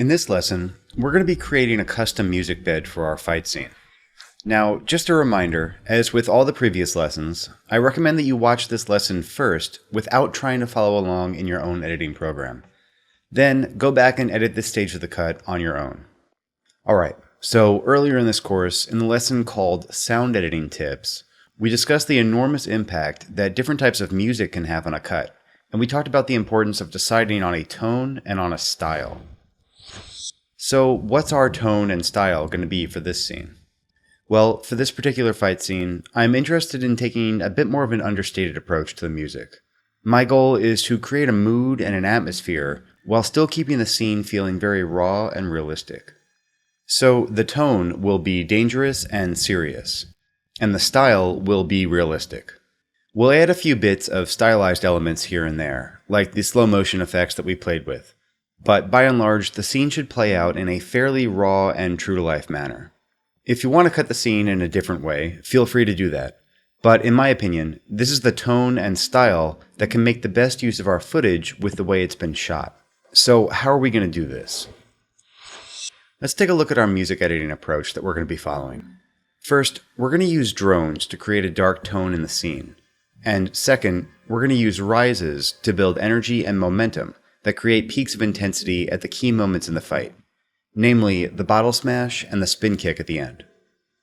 In this lesson, we're going to be creating a custom music bed for our fight scene. Now, just a reminder, as with all the previous lessons, I recommend that you watch this lesson first without trying to follow along in your own editing program. Then, go back and edit this stage of the cut on your own. Alright, so earlier in this course, in the lesson called Sound Editing Tips, we discussed the enormous impact that different types of music can have on a cut, and we talked about the importance of deciding on a tone and on a style. So, what's our tone and style going to be for this scene? Well, for this particular fight scene, I'm interested in taking a bit more of an understated approach to the music. My goal is to create a mood and an atmosphere while still keeping the scene feeling very raw and realistic. So the tone will be dangerous and serious, and the style will be realistic. We'll add a few bits of stylized elements here and there, like the slow motion effects that we played with, but by and large, the scene should play out in a fairly raw and true-to-life manner. If you want to cut the scene in a different way, feel free to do that. But in my opinion, this is the tone and style that can make the best use of our footage with the way it's been shot. So how are we going to do this? Let's take a look at our music editing approach that we're going to be following. First, we're going to use drones to create a dark tone in the scene. And second, we're going to use rises to build energy and momentum that create peaks of intensity at the key moments in the fight. Namely, the bottle smash and the spin kick at the end.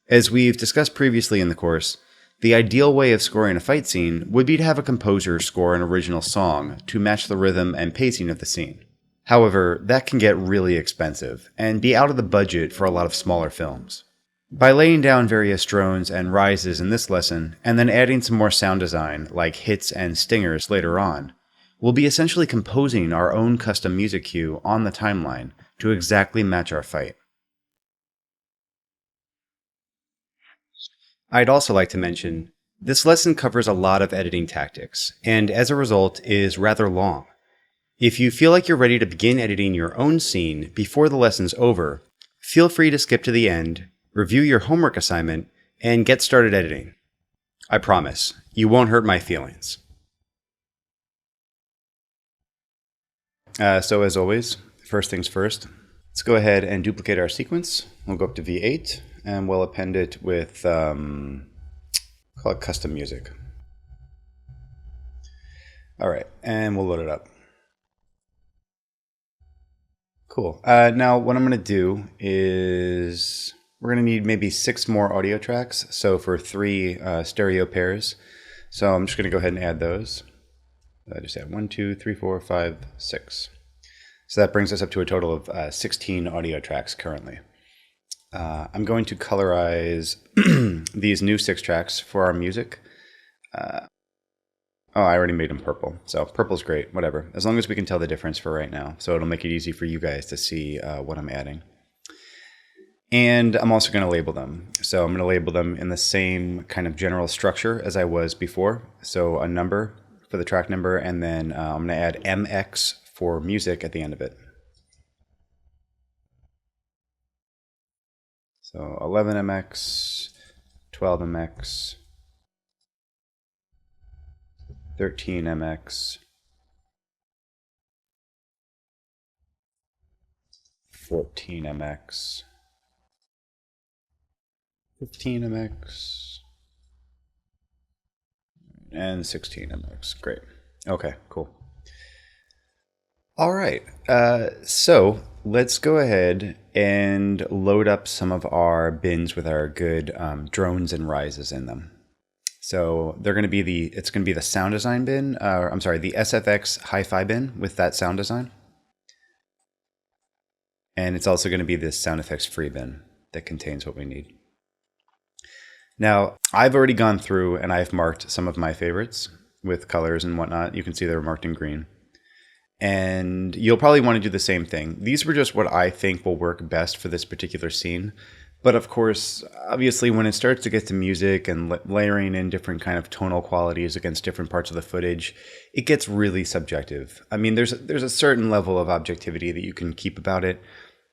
As we've discussed previously in the course, the ideal way of scoring a fight scene would be to have a composer score an original song to match the rhythm and pacing of the scene. However, that can get really expensive and be out of the budget for a lot of smaller films. By laying down various drones and rises in this lesson, and then adding some more sound design like hits and stingers later on, we'll be essentially composing our own custom music cue on the timeline to exactly match our fight. I'd also like to mention, this lesson covers a lot of editing tactics, and as a result is rather long. If you feel like you're ready to begin editing your own scene before the lesson's over, feel free to skip to the end, review your homework assignment, and get started editing. I promise, you won't hurt my feelings. So as always, first things first, let's go ahead and duplicate our sequence. We'll go up to V8 and we'll append it with, call it custom music. All right, and we'll load it up. Cool. Now what I'm going to do is we're going to need maybe 6 more audio tracks. So for 3 stereo pairs. So I'm just going to go ahead and add those. I just add 1, 2, 3, 4, 5, 6. So that brings us up to a total of 16 audio tracks currently. I'm going to colorize these new 6 tracks for our music. Oh, I already made them purple. So purple's great, whatever. As long as we can tell the difference for right now. So it'll make it easy for you guys to see what I'm adding. And I'm also going to label them. So I'm going to label them in the same kind of general structure as I was before. So a number for the track number, and then I'm going to add MX for music at the end of it. So 11MX, 12MX, 13MX, 14MX, 15MX, and 16MX. Great. Okay, cool. All right. So let's go ahead and load up some of our bins with our good drones and rises in them. So they're going to be it's going to be the sound design bin. I'm sorry, the SFX hi-fi bin with that sound design. And it's also going to be this sound effects free bin that contains what we need. Now, I've already gone through and I've marked some of my favorites with colors and whatnot. You can see they're marked in green. And you'll probably want to do the same thing. These were just what I think will work best for this particular scene. But of course, obviously, when it starts to get to music and layering in different kind of tonal qualities against different parts of the footage, it gets really subjective. I mean, there's a certain level of objectivity that you can keep about it.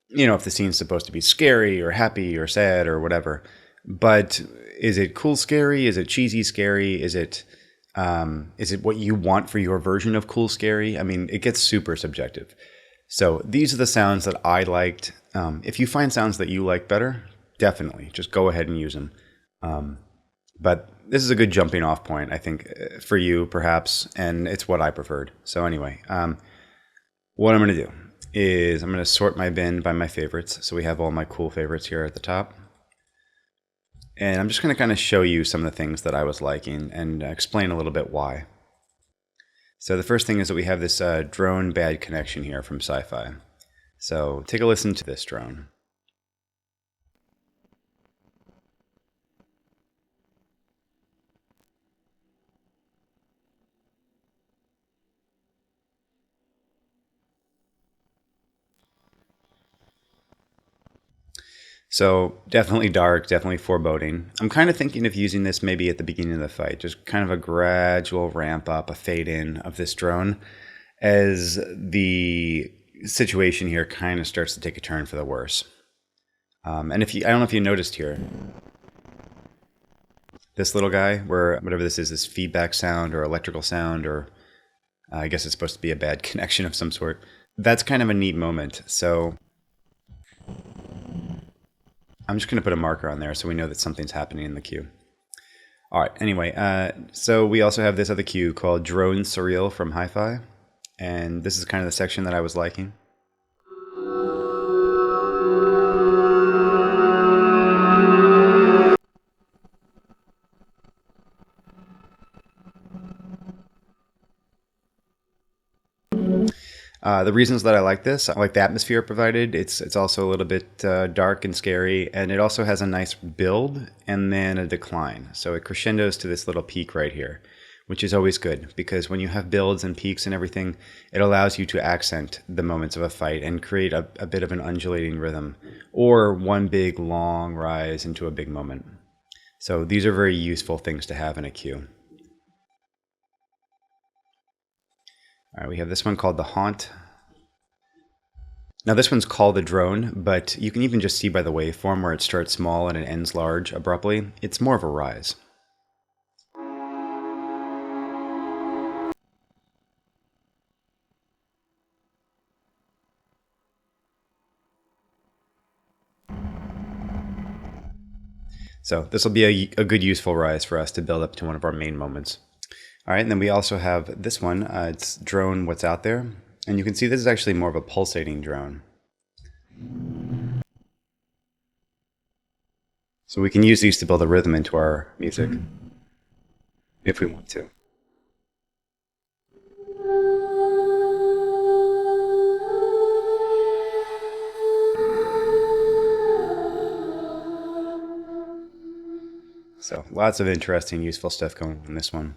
You know, if the scene's supposed to be scary or happy or sad or whatever. But is it cool scary? Is it cheesy scary? Is it what you want for your version of cool scary? I mean, it gets super subjective. So these are the sounds that I liked. If you find sounds that you like better, definitely just go ahead and use them. But this is a good jumping off point, I think, for you perhaps, and it's what I preferred. So anyway, what I'm going to do is I'm going to sort my bin by my favorites. So we have all my cool favorites here at the top. And I'm just going to kind of show you some of the things that I was liking and explain a little bit why. So the first thing is that we have this drone bad connection here from Sci-Fi. So take a listen to this drone. So definitely dark, definitely foreboding. I'm kind of thinking of using this maybe at the beginning of the fight, just kind of a gradual ramp up, a fade in of this drone as the situation here kind of starts to take a turn for the worse. And I don't know if you noticed here, this little guy, where whatever this is, this feedback sound or electrical sound, or I guess it's supposed to be a bad connection of some sort. That's kind of a neat moment. So I'm just going to put a marker on there so we know that something's happening in the queue. All right, anyway, so we also have this other cue called Drone Surreal from Hi-Fi. And this is kind of the section that I was liking. The reasons that I like this, I like the atmosphere provided. It's also a little bit dark and scary, and it also has a nice build and then a decline. So it crescendos to this little peak right here, which is always good because when you have builds and peaks and everything, it allows you to accent the moments of a fight and create a bit of an undulating rhythm or one big long rise into a big moment. So these are very useful things to have in a cue. All right, we have this one called the Haunt. Now this one's called the drone, but you can even just see by the waveform where it starts small and it ends large abruptly. It's more of a rise. So this will be a good useful rise for us to build up to one of our main moments. All right, and then we also have this one. It's drone what's out there. And you can see this is actually more of a pulsating drone. So we can use these to build a rhythm into our music if we want to. So lots of interesting, useful stuff going on in this one.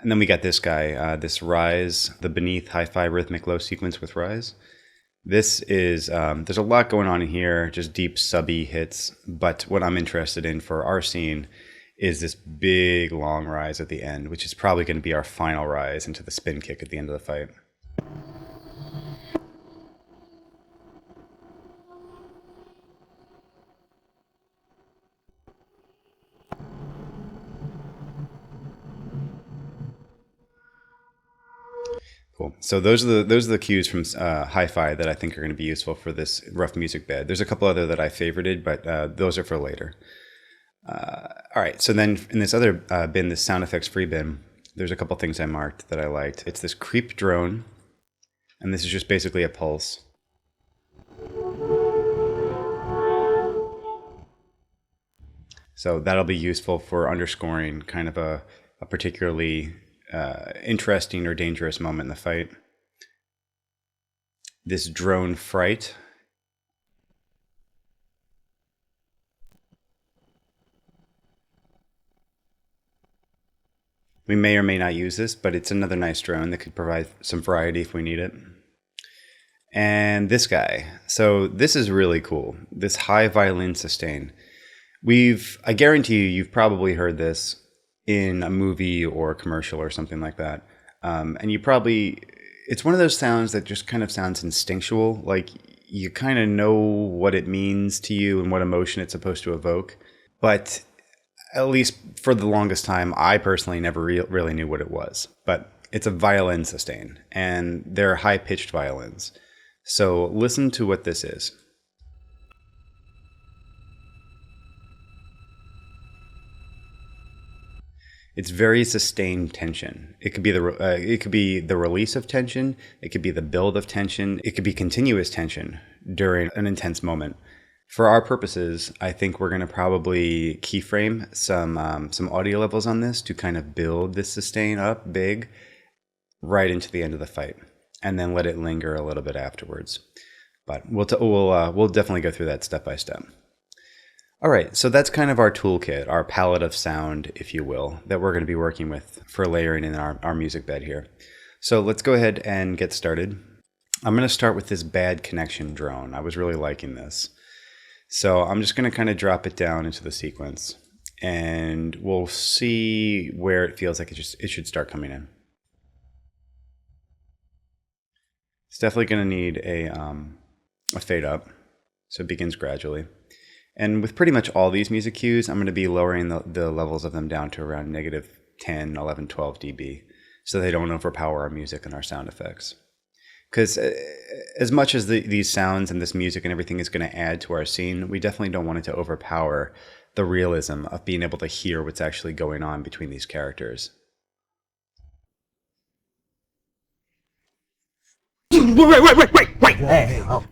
And then we got this guy, this rise, the beneath hi-fi rhythmic low sequence with rise. This is, there's a lot going on in here, just deep subby hits. But what I'm interested in for our scene is this big long rise at the end, which is probably going to be our final rise into the spin kick at the end of the fight. Cool. So those are the cues from Hi-Fi that I think are going to be useful for this rough music bed. There's a couple other that I favorited, but those are for later. All right. So then in this other bin, this sound effects free bin, there's a couple things I marked that I liked. It's this creep drone, and this is just basically a pulse. So that'll be useful for underscoring kind of a particularly interesting or dangerous moment in the fight. This drone fright. We may or may not use this, but it's another nice drone that could provide some variety if we need it. And this guy. So this is really cool. This high violin sustain. I guarantee you've probably heard this in a movie or a commercial or something like that. And it's one of those sounds that just kind of sounds instinctual. Like you kind of know what it means to you and what emotion it's supposed to evoke. But at least for the longest time, I personally never really knew what it was. But it's a violin sustain, and they're high-pitched violins. So listen to what this is. It's very sustained tension. It could be the release of tension. It could be the build of tension. It could be continuous tension during an intense moment. For our purposes, I think we're going to probably keyframe some audio levels on this to kind of build this sustain up big right into the end of the fight, and then let it linger a little bit afterwards. But we'll definitely go through that step by step. All right, so that's kind of our toolkit, our palette of sound, if you will, that we're going to be working with for layering in our music bed here. So let's go ahead and get started. I'm going to start with this bad connection drone. I was really liking this. So I'm just going to kind of drop it down into the sequence, and we'll see where it feels like it should start coming in. It's definitely going to need a fade up, so it begins gradually. And with pretty much all these music cues, I'm going to be lowering the levels of them down to around negative 10, 11, 12 dB, so they don't overpower our music and our sound effects. Because as much as these sounds and this music and everything is going to add to our scene, we definitely don't want it to overpower the realism of being able to hear what's actually going on between these characters. Wait! Hey, oh.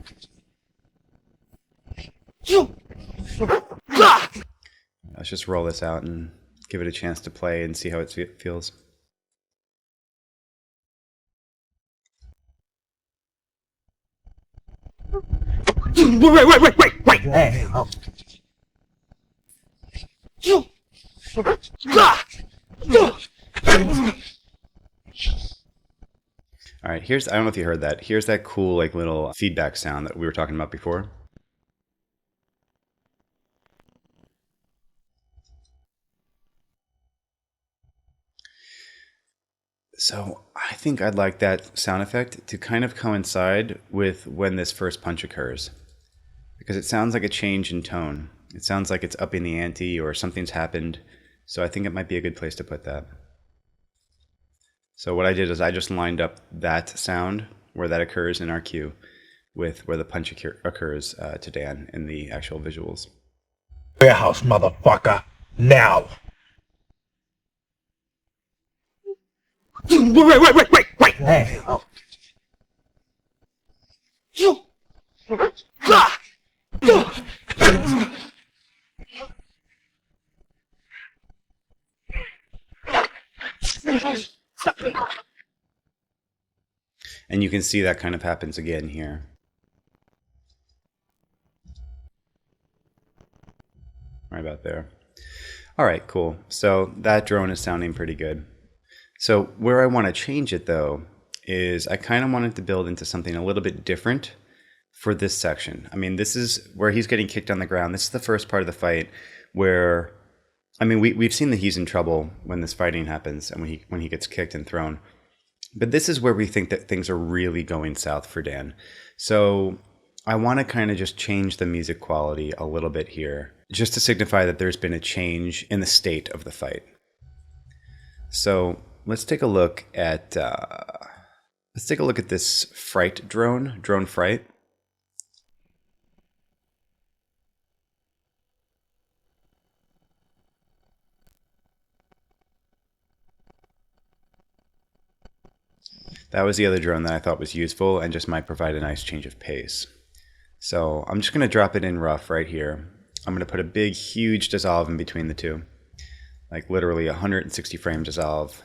Let's just roll this out and give it a chance to play and see how it feels. Wait! Hey, oh. All right, I don't know if you heard that. Here's that cool like little feedback sound that we were talking about before. So I think I'd like that sound effect to kind of coincide with when this first punch occurs, because it sounds like a change in tone. It sounds like it's upping the ante or something's happened. So I think it might be a good place to put that. So what I did is I just lined up that sound where that occurs in our cue with where the punch occurs to Dan in the actual visuals. Warehouse, motherfucker! Now! Wait! Hey, oh. And you can see that kind of happens again here. Right about there. All right, cool. So that drone is sounding pretty good. So where I want to change it though is I kind of wanted to build into something a little bit different for this section. I mean, this is where he's getting kicked on the ground. This is the first part of the fight where, I mean, we've seen that he's in trouble when this fighting happens and when he gets kicked and thrown. But this is where we think that things are really going south for Dan. So I want to kind of just change the music quality a little bit here, just to signify that there's been a change in the state of the fight. So let's take a look at this fright drone fright. That was the other drone that I thought was useful and just might provide a nice change of pace. So I'm just going to drop it in rough right here. I'm going to put a big, huge dissolve in between the two. Like literally 160 frame dissolve,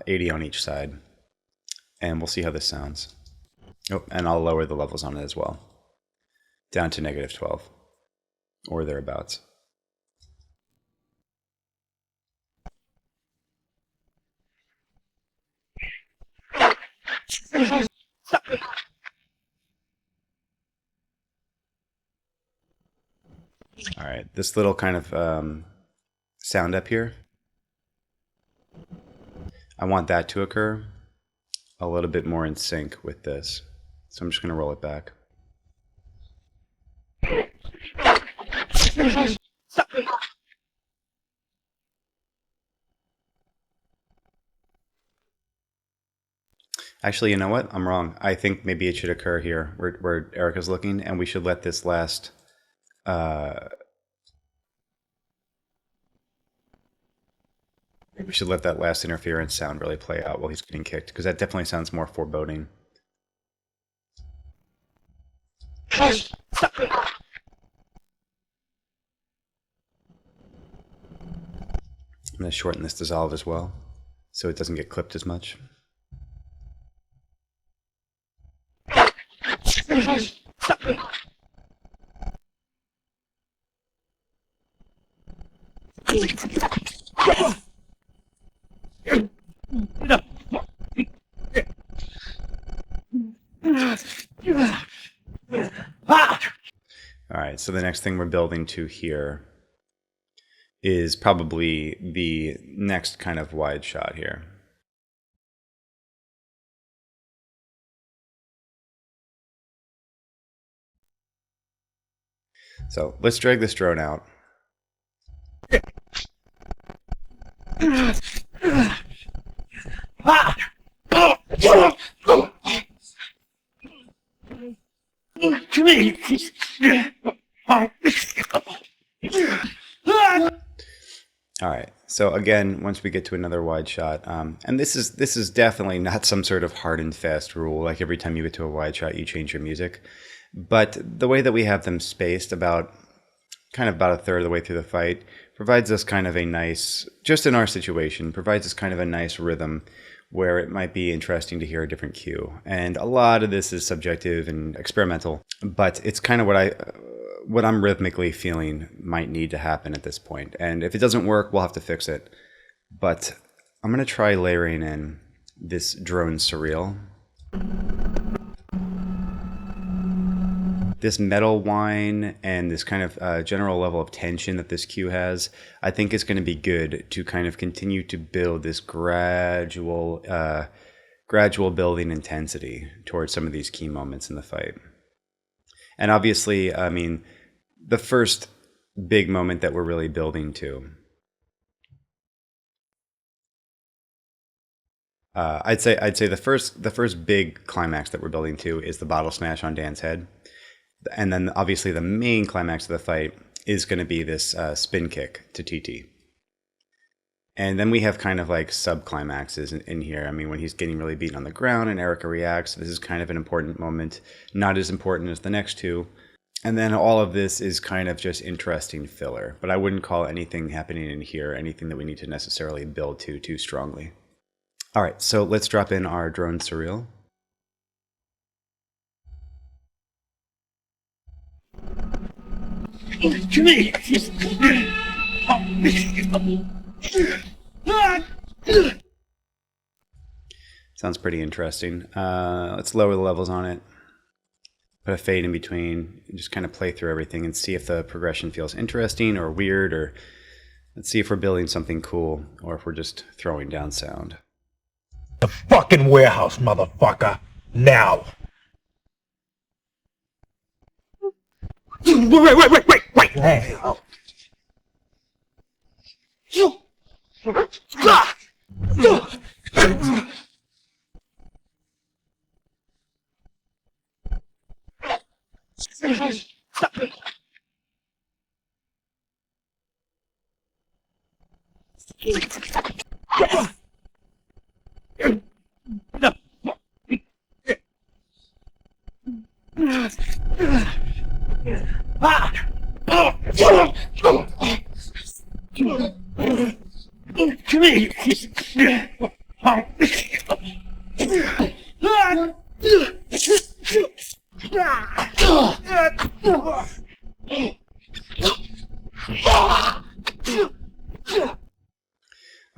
80 on each side. And we'll see how this sounds. Oh, and I'll lower the levels on it as well. Down to negative 12 or thereabouts. All right, this little kind of sound up here, I want that to occur a little bit more in sync with this. So I'm just going to roll it back. Actually, you know what? I'm wrong. I think maybe it should occur here where Erica's looking, and we should let this last. We should let that last interference sound really play out while he's getting kicked, because that definitely sounds more foreboding. I'm going to shorten this dissolve as well, so it doesn't get clipped as much. All right, so the next thing we're building to here is probably the next kind of wide shot here. So let's drag this drone out. All right. So again, once we get to another wide shot, and this is definitely not some sort of hard and fast rule. Like every time you get to a wide shot, you change your music. But the way that we have them spaced about a third of the way through the fight provides us kind of a nice, just in our situation, provides us kind of a nice rhythm where it might be interesting to hear a different cue. And a lot of this is subjective and experimental, but it's kind of what I'm rhythmically feeling might need to happen at this point. And if it doesn't work, we'll have to fix it. But I'm going to try layering in this drone surreal. This metal whine and this kind of general level of tension that this cue has, I think is going to be good to kind of continue to build this gradual building intensity towards some of these key moments in the fight. And obviously, I mean, the first big moment that we're really building to, I'd say the first big climax that we're building to is the bottle smash on Dan's head. And then obviously the main climax of the fight is going to be this spin kick to TT. And then we have kind of like sub-climaxes in here. I mean, when he's getting really beaten on the ground and Erica reacts, this is kind of an important moment, not as important as the next two. And then all of this is kind of just interesting filler. But I wouldn't call anything happening in here anything that we need to necessarily build to too strongly. All right, so let's drop in our drone surreal. Sounds pretty interesting. Let's lower the levels on it. Put a fade in between. And just kind of play through everything and see if the progression feels interesting or weird, or let's see if we're building something cool or if we're just throwing down sound. The fucking warehouse, motherfucker. Now. Wait. Hey.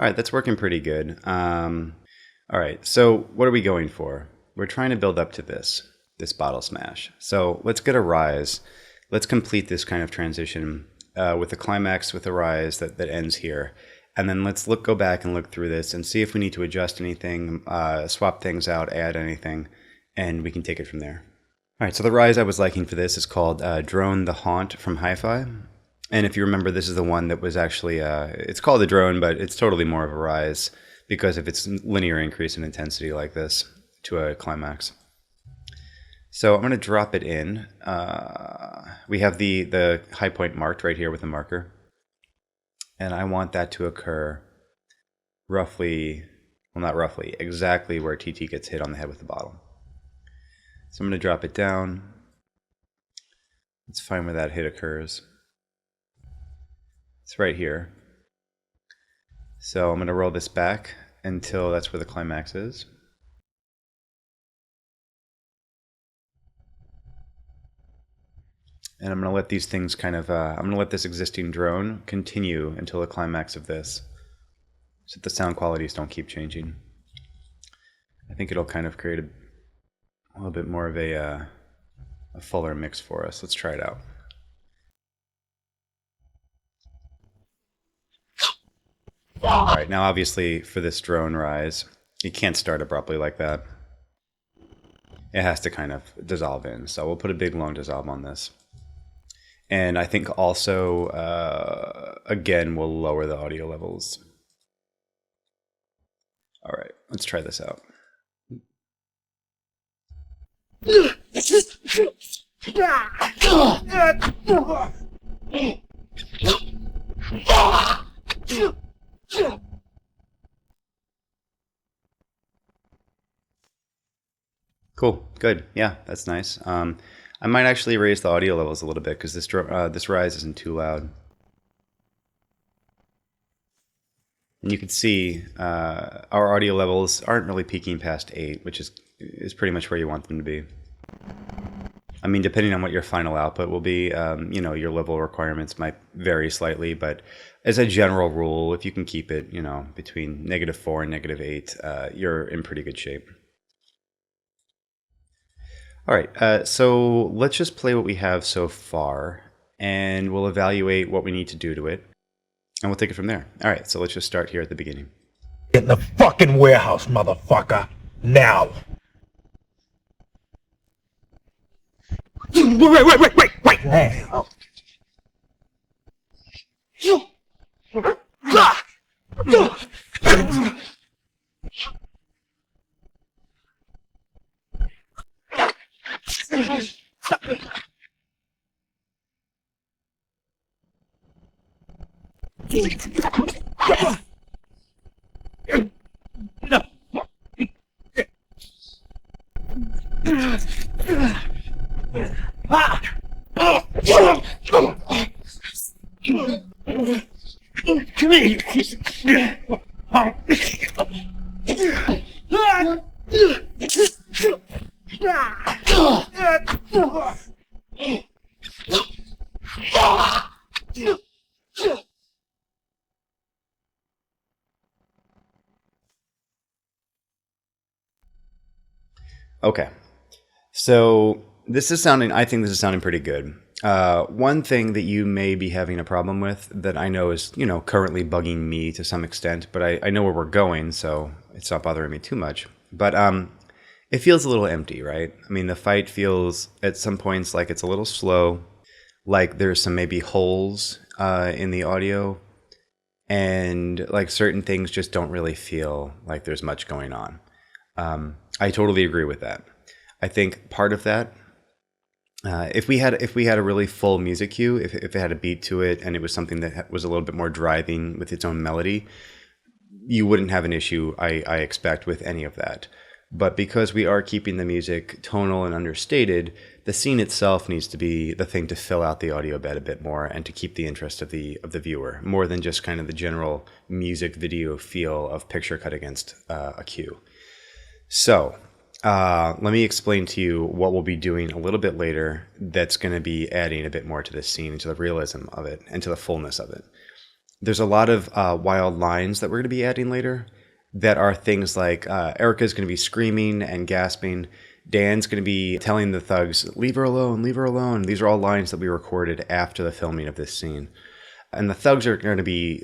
All right, that's working pretty good. All right, so what are we going for? We're trying to build up to this bottle smash. So let's get a rise. Let's complete this kind of transition with a climax with a rise that ends here. And then let's go back and look through this and see if we need to adjust anything, swap things out, add anything, and we can take it from there. All right, so the rise I was liking for this is called Drone the Haunt from Hi-Fi. And if you remember, this is the one that was actually, it's called the drone, but it's totally more of a rise because of its linear increase in intensity like this. to a climax. So I'm going to drop it in. We have the high point marked right here with a marker. And I want that to occur roughly, well, not roughly, exactly where TT gets hit on the head with the bottle. So I'm going to drop it down. Let's find where that hit occurs. It's right here. So I'm going to roll this back until that's where the climax is. And I'm going to let these things kind of, I'm going to let this existing drone continue until the climax of this, so that the sound qualities don't keep changing. I think it'll kind of create a little bit more of a fuller mix for us. Let's try it out. All right, now obviously for this drone rise, you can't start abruptly like that. It has to kind of dissolve in. So we'll put a big long dissolve on this. And I think also, again, we'll lower the audio levels. All right, let's try this out. Cool, good, yeah, that's nice. I might actually raise the audio levels a little bit because this rise isn't too loud. And you can see our audio levels aren't really peaking past 8, which is pretty much where you want them to be. I mean, depending on what your final output will be, your level requirements might vary slightly, but as a general rule, if you can keep it, between -4 and -8, you're in pretty good shape. All right, so let's just play what we have so far, and we'll evaluate what we need to do to it, and we'll take it from there. All right, so let's just start here at the beginning. Get in the fucking warehouse, motherfucker. Now. Wait. Hey. Okay, so I think this is sounding pretty good. One thing that you may be having a problem with that I know is, currently bugging me to some extent, but I know where we're going, so it's not bothering me too much. But it feels a little empty, right? I mean, the fight feels at some points like it's a little slow, like there's some maybe holes in the audio, and like certain things just don't really feel like there's much going on. I totally agree with that. I think part of that, if we had a really full music cue, if it had a beat to it and it was something that was a little bit more driving with its own melody, you wouldn't have an issue, I expect, with any of that. But because we are keeping the music tonal and understated, the scene itself needs to be the thing to fill out the audio bed a bit more and to keep the interest of the viewer, more than just kind of the general music video feel of picture cut against a cue. So let me explain to you what we'll be doing a little bit later that's going to be adding a bit more to this scene, to the realism of it, and to the fullness of it. There's a lot of wild lines that we're going to be adding later that are things like Erica's going to be screaming and gasping. Dan's going to be telling the thugs, leave her alone, leave her alone. These are all lines that we recorded after the filming of this scene. And the thugs are going to be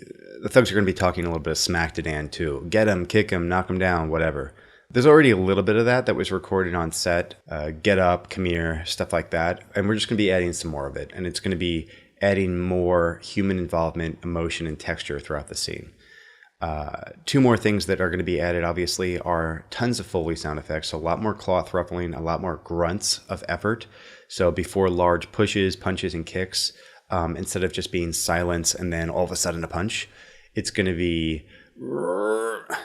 talking a little bit of smack to Dan too. Get him, kick him, knock him down, whatever. There's already a little bit of that was recorded on set. Get up, come here, stuff like that. And we're just going to be adding some more of it. And it's going to be adding more human involvement, emotion, and texture throughout the scene. Two more things that are going to be added, obviously, are tons of Foley sound effects. So a lot more cloth ruffling, a lot more grunts of effort. So before large pushes, punches, and kicks, instead of just being silence and then all of a sudden a punch, it's going to be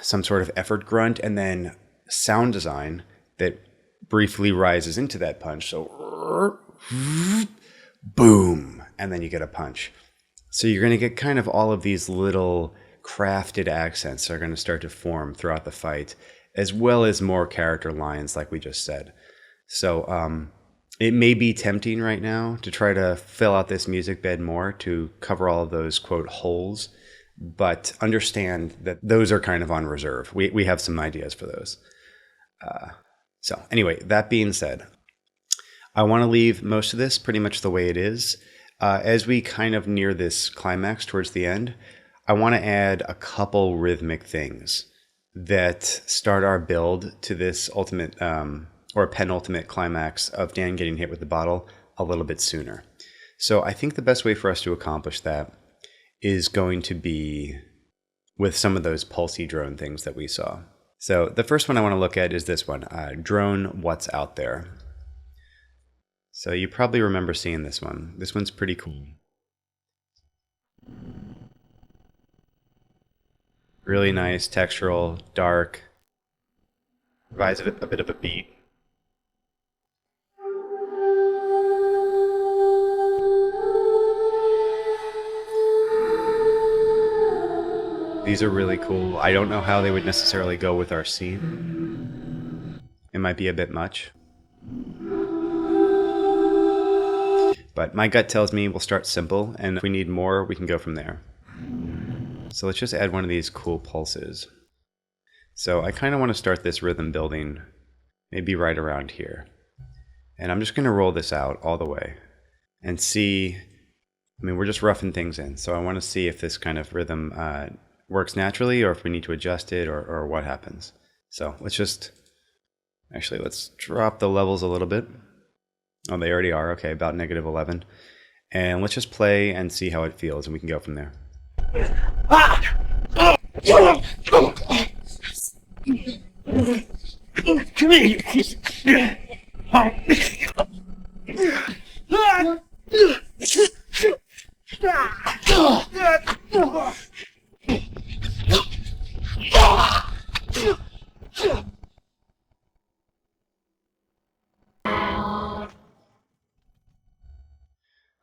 some sort of effort grunt and then sound design that briefly rises into that punch. So boom, and then you get a punch. So you're going to get kind of all of these little crafted accents that are going to start to form throughout the fight, as well as more character lines like we just said. So it may be tempting right now to try to fill out this music bed more to cover all of those, quote, holes, but understand that those are kind of on reserve. We have some ideas for those. So anyway, that being said, I want to leave most of this pretty much the way it is. As we kind of near this climax towards the end, I want to add a couple rhythmic things that start our build to this ultimate or penultimate climax of Dan getting hit with the bottle a little bit sooner. So I think the best way for us to accomplish that is going to be with some of those pulsy drone things that we saw. So the first one I want to look at is this one, drone what's out there. So you probably remember seeing this one. This one's pretty cool. Really nice, textural, dark, provides a bit of a beat. These are really cool. I don't know how they would necessarily go with our scene. It might be a bit much. But my gut tells me we'll start simple, and if we need more, we can go from there. So let's just add one of these cool pulses. So I kind of want to start this rhythm building maybe right around here. And I'm just going to roll this out all the way and see. I mean, we're just roughing things in. So I want to see if this kind of rhythm works naturally or if we need to adjust it or what happens. So let's drop the levels a little bit. Oh, they already are. Okay, about -11. And let's just play and see how it feels, and we can go from there.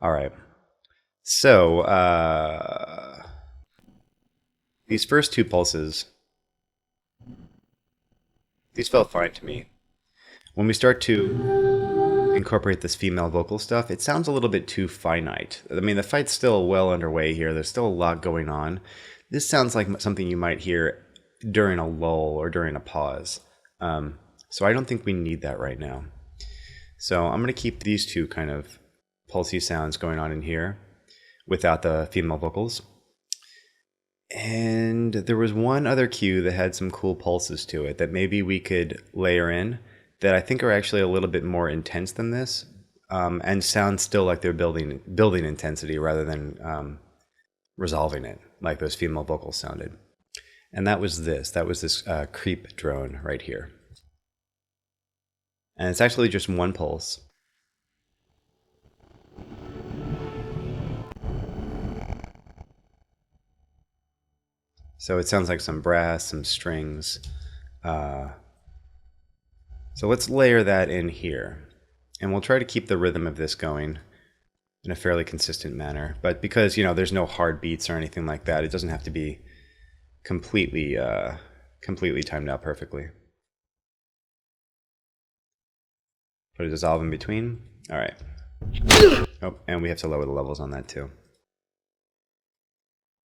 All right. So, these first two pulses, these felt fine to me. When we start to incorporate this female vocal stuff, it sounds a little bit too finite. I mean, the fight's still well underway here. There's still a lot going on. This sounds like something you might hear during a lull or during a pause. So I don't think we need that right now. So I'm going to keep these two kind of pulsy sounds going on in here without the female vocals. And there was one other cue that had some cool pulses to it that maybe we could layer in that I think are actually a little bit more intense than this, and sound still like they're building intensity rather than resolving it like those female vocals sounded. And that was this creep drone right here. And it's actually just one pulse. So it sounds like some brass, some strings. So let's layer that in here. And we'll try to keep the rhythm of this going in a fairly consistent manner. But because, there's no hard beats or anything like that, it doesn't have to be completely timed out perfectly. Put a dissolve in between. All right. Oh, and we have to lower the levels on that too.